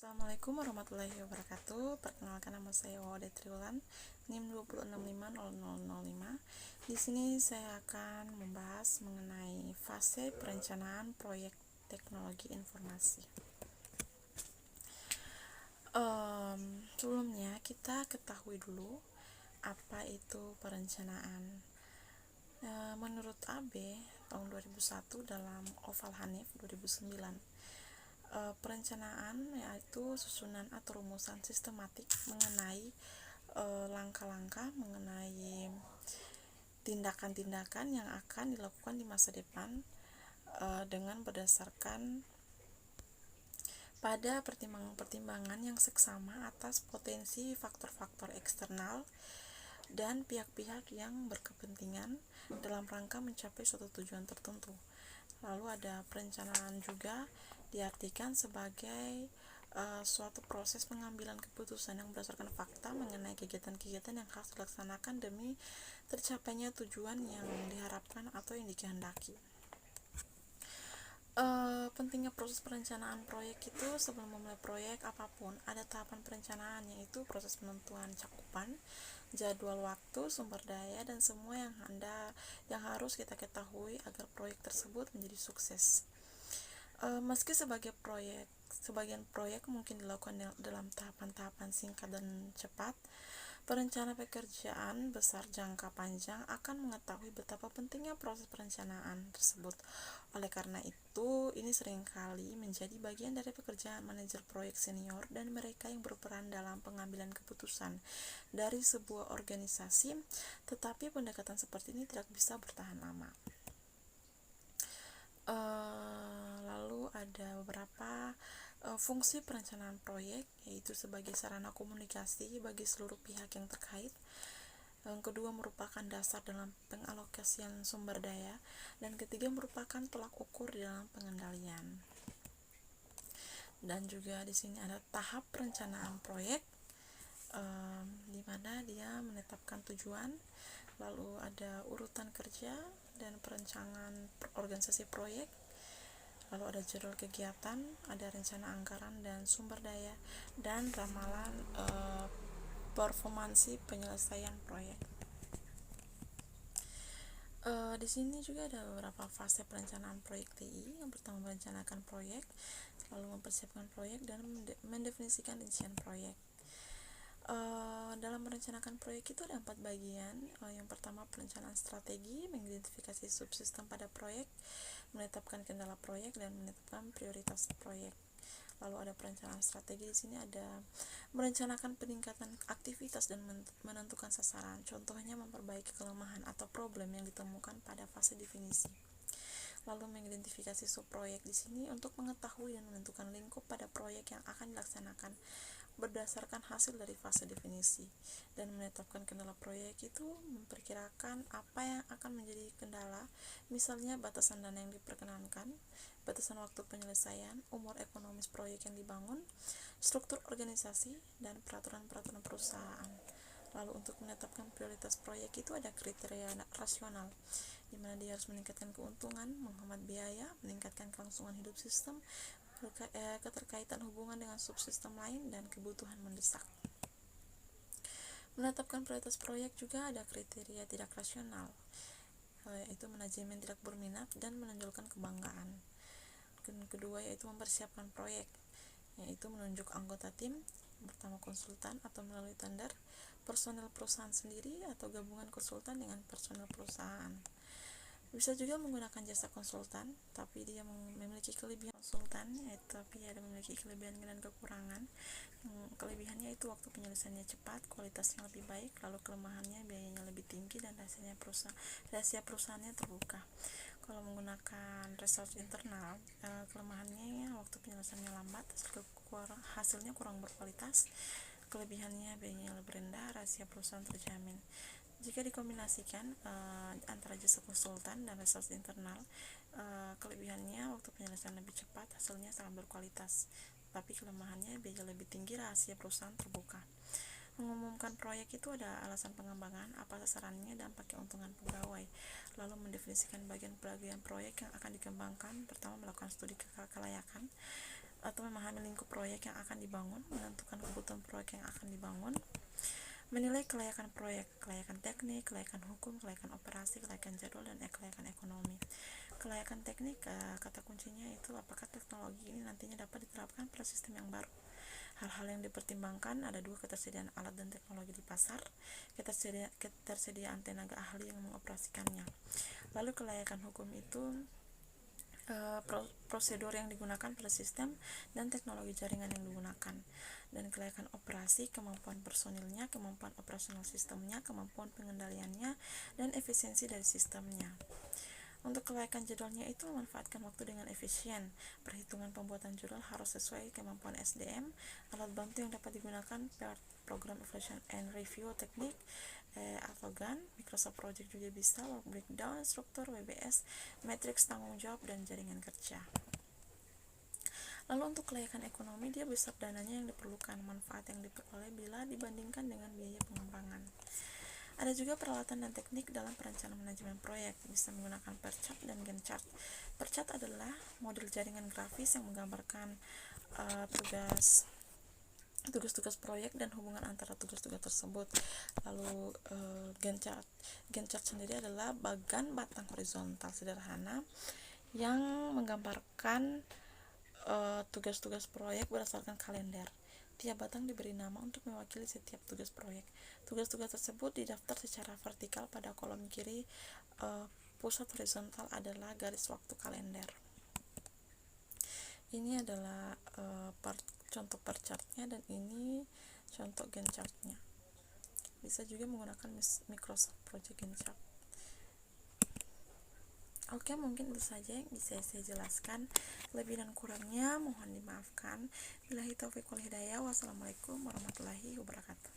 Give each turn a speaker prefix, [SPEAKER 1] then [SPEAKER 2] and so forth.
[SPEAKER 1] Assalamualaikum warahmatullahi wabarakatuh. Perkenalkan, nama saya Wawade Triulan, NIM 2650005. Di sini saya akan membahas mengenai fase perencanaan proyek teknologi informasi. Sebelumnya kita ketahui dulu apa itu perencanaan. Menurut AB tahun 2001 dalam Oval Hanif 2009, perencanaan yaitu susunan atau rumusan sistematik mengenai langkah-langkah mengenai tindakan-tindakan yang akan dilakukan di masa depan dengan berdasarkan pada pertimbangan-pertimbangan yang seksama atas potensi faktor-faktor eksternal dan pihak-pihak yang berkepentingan dalam rangka mencapai suatu tujuan tertentu. Lalu ada perencanaan juga diartikan sebagai suatu proses pengambilan keputusan yang berdasarkan fakta mengenai kegiatan-kegiatan yang harus dilaksanakan demi tercapainya tujuan yang diharapkan atau yang dikehendaki. Pentingnya proses perencanaan proyek itu, sebelum memulai proyek apapun ada tahapan perencanaan, yaitu proses penentuan cakupan, jadwal waktu, sumber daya, dan semua yang harus kita ketahui agar proyek tersebut menjadi sukses. Meski sebagian proyek mungkin dilakukan dalam tahapan-tahapan singkat dan cepat, perencana pekerjaan besar jangka panjang akan mengetahui betapa pentingnya proses perencanaan tersebut. Oleh karena itu, ini seringkali menjadi bagian dari pekerjaan manajer proyek senior dan mereka yang berperan dalam pengambilan keputusan dari sebuah organisasi, tetapi pendekatan seperti ini tidak bisa bertahan lama. Lalu ada beberapa fungsi perencanaan proyek, yaitu sebagai sarana komunikasi bagi seluruh pihak yang terkait. Yang kedua merupakan dasar dalam pengalokasian sumber daya, dan ketiga merupakan tolak ukur di dalam pengendalian. Dan juga di sini ada tahap perencanaan proyek, di mana dia menetapkan tujuan, lalu ada urutan kerja dan perencanaan organisasi proyek, lalu ada jadwal kegiatan, ada rencana anggaran dan sumber daya, dan ramalan performansi penyelesaian proyek. Di sini juga ada beberapa fase perencanaan proyek TI. Yang pertama merencanakan proyek, lalu mempersiapkan proyek, dan mendefinisikan rincian proyek. Dalam merencanakan proyek itu ada 4 bagian. Yang pertama perencanaan strategi, mengidentifikasi subsistem pada proyek, menetapkan kendala proyek, dan menetapkan prioritas proyek. Lalu ada perencanaan strategi. Di sini ada merencanakan peningkatan aktivitas dan menentukan sasaran. Contohnya memperbaiki kelemahan atau problem yang ditemukan pada fase definisi. Lalu mengidentifikasi subproyek di sini untuk mengetahui dan menentukan lingkup pada proyek yang akan dilaksanakan berdasarkan hasil dari fase definisi. Dan menetapkan kendala proyek itu memperkirakan apa yang akan menjadi kendala, misalnya batasan dana yang diperkenankan, batasan waktu penyelesaian, umur ekonomis proyek yang dibangun, struktur organisasi, dan peraturan-peraturan perusahaan. Lalu untuk menetapkan prioritas proyek itu ada kriteria rasional, di mana dia harus meningkatkan keuntungan, menghemat biaya, meningkatkan kelangsungan hidup sistem, keterkaitan hubungan dengan subsistem lain, dan kebutuhan mendesak. Menetapkan prioritas proyek juga ada kriteria tidak rasional, yaitu manajemen tidak berminat dan menonjolkan kebanggaan. Kedua yaitu mempersiapkan proyek, yaitu menunjuk anggota tim, pertama konsultan atau melalui tender, personel perusahaan sendiri atau gabungan konsultan dengan personel perusahaan. Bisa juga menggunakan jasa konsultan, tapi dia memiliki kelebihan konsultan, tapi ada memiliki kelebihan dan kekurangan. Kelebihannya itu waktu penyelesaiannya cepat, kualitasnya lebih baik, lalu kelemahannya biayanya lebih tinggi, dan rahasia perusahaannya terbuka. Kalau menggunakan research internal, kelemahannya waktu penyelesaiannya lambat, hasilnya kurang berkualitas, kelebihannya biayanya lebih rendah, rahasia perusahaan terjamin. Jika dikombinasikan antara jasa konsultan dan research internal, kelebihannya waktu penyelesaian lebih cepat, hasilnya sangat berkualitas, tapi kelemahannya biaya lebih tinggi, rahasia perusahaan terbuka. Mengumumkan proyek itu ada alasan pengembangan, apa sasarannya, dampak keuntungan pegawai. Lalu mendefinisikan bagian-bagian proyek yang akan dikembangkan. Pertama melakukan studi kelayakan, atau memahami lingkup proyek yang akan dibangun, menentukan kebutuhan proyek yang akan dibangun, menilai kelayakan proyek, kelayakan teknik, kelayakan hukum, kelayakan operasi, kelayakan jadwal, dan kelayakan ekonomi. Kelayakan teknik, kata kuncinya itu apakah teknologi ini nantinya dapat diterapkan pada sistem yang baru. Hal-hal yang dipertimbangkan ada 2, ketersediaan alat dan teknologi di pasar, ketersediaan tenaga ahli yang mengoperasikannya. Lalu kelayakan hukum itu prosedur yang digunakan pada sistem dan teknologi jaringan yang digunakan. Dan kelayakan operasi, kemampuan personilnya, kemampuan operasional sistemnya, kemampuan pengendaliannya, dan efisiensi dari sistemnya. Untuk kelayakan jadwalnya itu memanfaatkan waktu dengan efisien. Perhitungan pembuatan jadwal harus sesuai kemampuan SDM. Alat bantu yang dapat digunakan program evaluation and review teknik atau GAN, Microsoft Project juga bisa, work breakdown, struktur, WBS, matriks tanggung jawab, dan jaringan kerja. Lalu untuk kelayakan ekonomi, dia besar dananya yang diperlukan, manfaat yang diperoleh bila dibandingkan dengan biaya pengembangan. Ada juga peralatan dan teknik dalam perencanaan manajemen proyek, bisa menggunakan PERCHART dan Gantt chart. PERCHART adalah model jaringan grafis yang menggambarkan tugas-tugas proyek dan hubungan antara tugas-tugas tersebut. Lalu Gantt chart sendiri adalah bagan batang horizontal sederhana yang menggambarkan tugas-tugas proyek berdasarkan kalender. Tiap batang diberi nama untuk mewakili setiap tugas proyek. Tugas-tugas tersebut didaftar secara vertikal pada kolom kiri. Pusat horizontal adalah garis waktu kalender. Ini adalah contoh perchartnya, dan ini contoh Gantt chartnya. Bisa juga menggunakan Microsoft Project Gantt chart. Oke, mungkin itu saja yang bisa saya jelaskan. Lebih dan kurangnya mohon dimaafkan. Billahi taufiq wal hidayah. Wassalamualaikum warahmatullahi wabarakatuh.